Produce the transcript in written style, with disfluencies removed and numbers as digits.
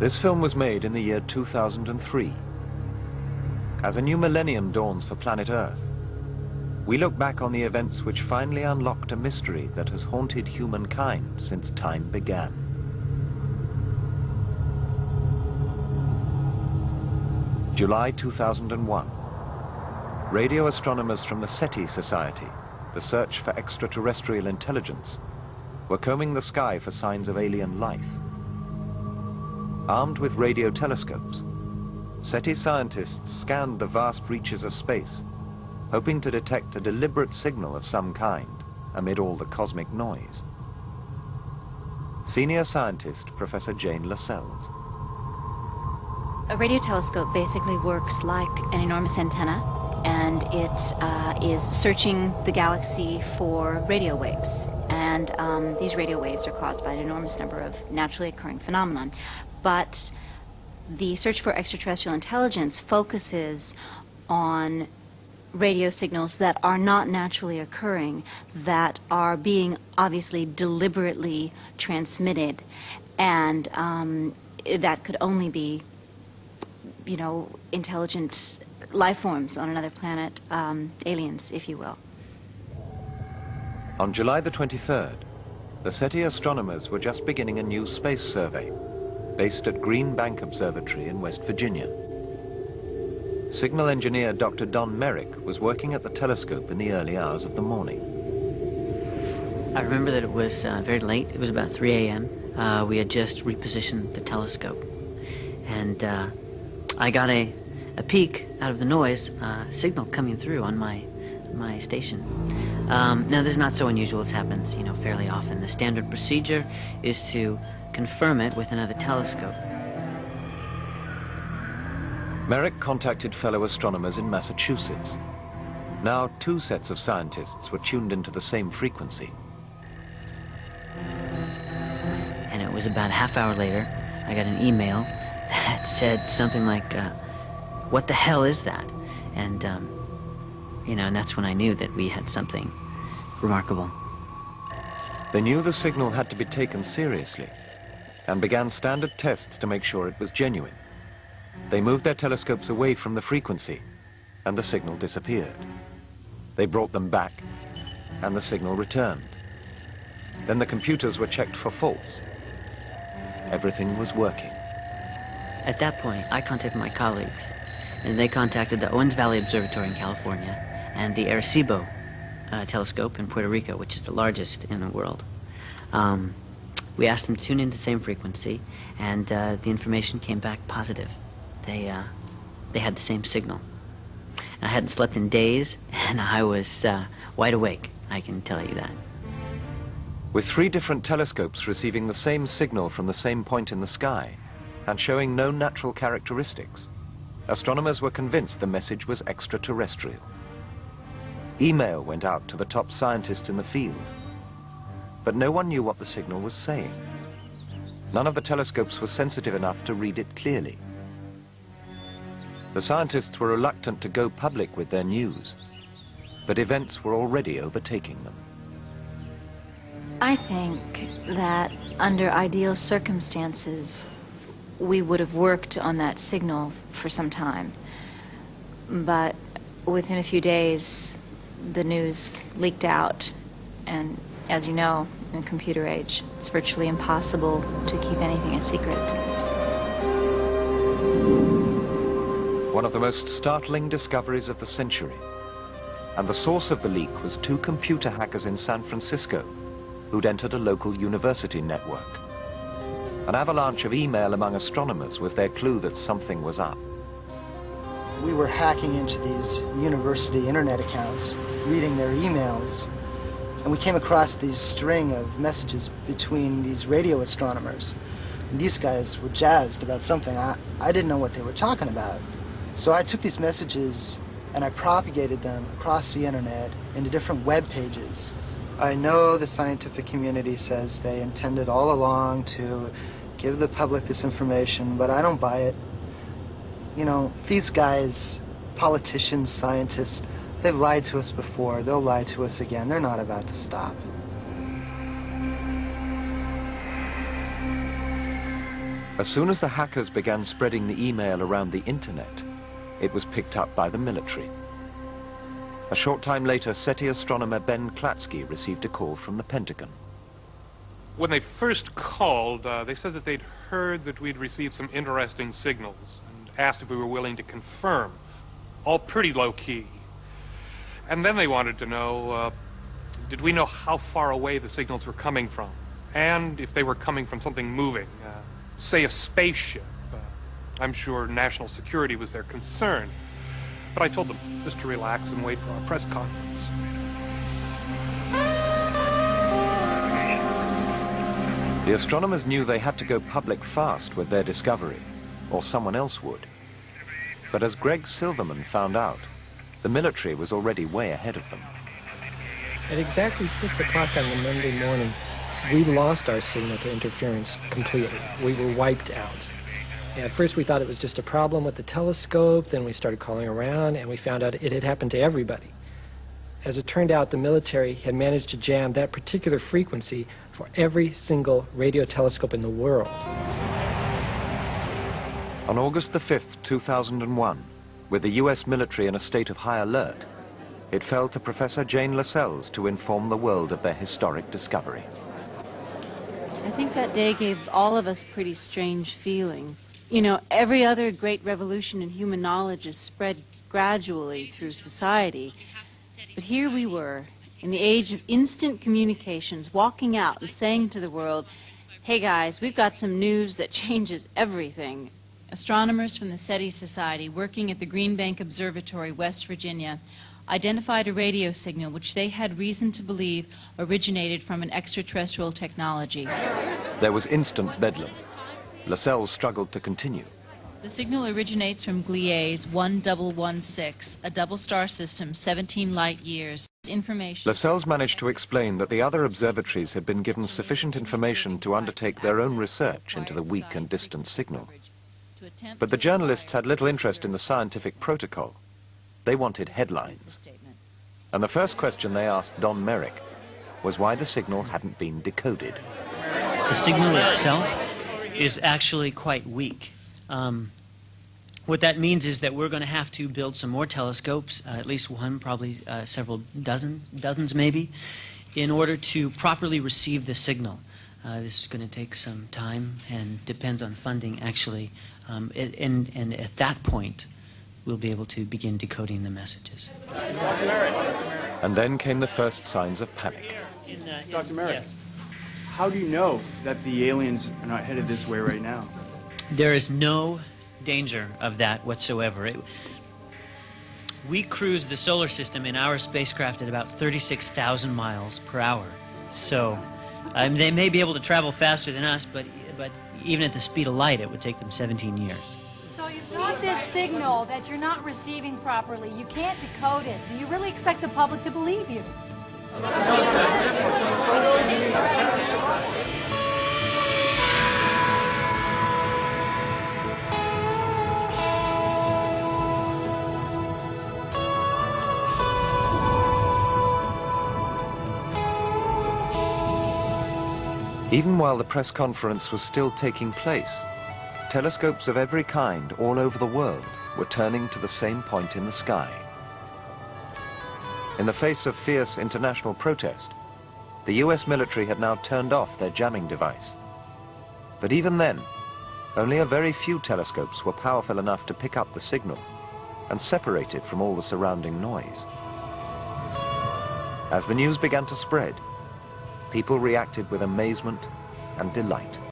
This film was made in the year 2003. As a new millennium dawns for planet Earth, we look back on the events which finally unlocked a mystery that has haunted humankind since time began. July 2001. Radio astronomers from the SETI Society, the Search for Extraterrestrial Intelligence, were combing the sky for signs of alien life. Armed with radio telescopes, SETI scientists scanned the vast reaches of space, hoping to detect a deliberate signal of some kind amid all the cosmic noise. Senior scientist Professor Jane Lascelles. A radio telescope basically works like an enormous antenna, and it is searching the galaxy for radio waves. And these radio waves are caused by an enormous number of naturally occurring phenomena. But the search for extraterrestrial intelligence focuses on radio signals that are not naturally occurring, that are being obviously deliberately transmitted, and that could only be, you know, intelligent life forms on another planet, aliens, if you will. On July the 23rd, the SETI astronomers were just beginning a new space survey based at Green Bank Observatory in West Virginia. Signal engineer Dr. Don Merrick was working at the telescope in the early hours of the morning. I remember that it was very late. It was about 3 a.m. We had just repositioned the telescope. And I got a peek out of the noise signal coming through on my station. Now, this is not so unusual. It happens, you know, fairly often. The standard procedure is to confirm it with another telescope. Merrick contacted fellow astronomers in Massachusetts. Now, two sets of scientists were tuned into the same frequency. And it was about a half hour later, I got an email that said something like, what the hell is that? And, you know, and that's when I knew that we had something remarkable. They knew the signal had to be taken seriously and began standard tests to make sure it was genuine. They moved their telescopes away from the frequency, and the signal disappeared. They brought them back, and the signal returned. Then the computers were checked for faults. Everything was working. At that point, I contacted my colleagues, and they contacted the Owens Valley Observatory in California and the Arecibo telescope in Puerto Rico, which is the largest in the world. We asked them to tune into the same frequency, and the information came back positive. They had the same signal. And I hadn't slept in days, and I was wide awake, I can tell you that. With 3 different telescopes receiving the same signal from the same point in the sky and showing no natural characteristics, astronomers were convinced the message was extraterrestrial. Email went out to the top scientists in the field, but no one knew what the signal was saying. None of the telescopes were sensitive enough to read it clearly. The scientists were reluctant to go public with their news, but events were already overtaking them. I think that under ideal circumstances, we would have worked on that signal for some time. But within a few days, the news leaked out, and as you know, in the computer age, it's virtually impossible to keep anything a secret. One of the most startling discoveries of the century. And the source of the leak was 2 computer hackers in San Francisco who'd entered a local university network. An avalanche of email among astronomers was their clue that something was up. We were hacking into these university internet accounts, reading their emails, and we came across these string of messages between these radio astronomers. And these guys were jazzed about something. I didn't know what they were talking about. So I took these messages and I propagated them across the internet into different web pages. I know the scientific community says they intended all along to give the public this information, but I don't buy it. You know, these guys, politicians, scientists, they've lied to us before. They'll lie to us again. They're not about to stop. As soon as the hackers began spreading the email around the internet, it was picked up by the military. A short time later, SETI astronomer Ben Klatsky received a call from the Pentagon. When they first called, they said that they'd heard that we'd received some interesting signals and asked if we were willing to confirm. All pretty low-key. And then they wanted to know, did we know how far away the signals were coming from? And if they were coming from something moving, say a spaceship. I'm sure national security was their concern. But I told them just to relax and wait for our press conference. The astronomers knew they had to go public fast with their discovery, or someone else would. But as Greg Silverman found out, the military was already way ahead of them. At exactly 6 o'clock on the Monday morning, we lost our signal to interference completely. We were wiped out. At first we thought it was just a problem with the telescope, then we started calling around and we found out it had happened to everybody. As it turned out, the military had managed to jam that particular frequency for every single radio telescope in the world. On August the 5th, 2001, with the US military in a state of high alert, it fell to Professor Jane Lascelles to inform the world of their historic discovery. I think that day gave all of us a pretty strange feeling. You know, every other great revolution in human knowledge is spread gradually through society. But here we were, in the age of instant communications, walking out and saying to the world, hey guys, we've got some news that changes everything. Astronomers from the SETI Society working at the Green Bank Observatory, West Virginia, identified a radio signal which they had reason to believe originated from an extraterrestrial technology. There was instant bedlam. Lascelles struggled to continue. The signal originates from Gliese 1116, a double star system 17 light years. Information. Lascelles managed to explain that the other observatories had been given sufficient information to undertake their own research into the weak and distant signal. But the journalists had little interest in the scientific protocol. They wanted headlines. And the first question they asked Don Merrick was why the signal hadn't been decoded. The signal itself is actually quite weak. What that means is that we're going to have to build some more telescopes, at least one, probably several dozens maybe, in order to properly receive the signal. This is going to take some time and depends on funding, actually. And at that point, we'll be able to begin decoding the messages. And then came the first signs of panic. Dr. Merrick, yes. How do you know that the aliens are not headed this way right now? There is no danger of that whatsoever. We cruise the solar system in our spacecraft at about 36,000 miles per hour. So they may be able to travel faster than us, but even at the speed of light, it would take them 17 years. So you've got this signal that you're not receiving properly. You can't decode it. Do you really expect the public to believe you? Even while the press conference was still taking place, telescopes of every kind all over the world were turning to the same point in the sky. In the face of fierce international protest, the US military had now turned off their jamming device. But even then, only a very few telescopes were powerful enough to pick up the signal and separate it from all the surrounding noise. As the news began to spread, people reacted with amazement and delight.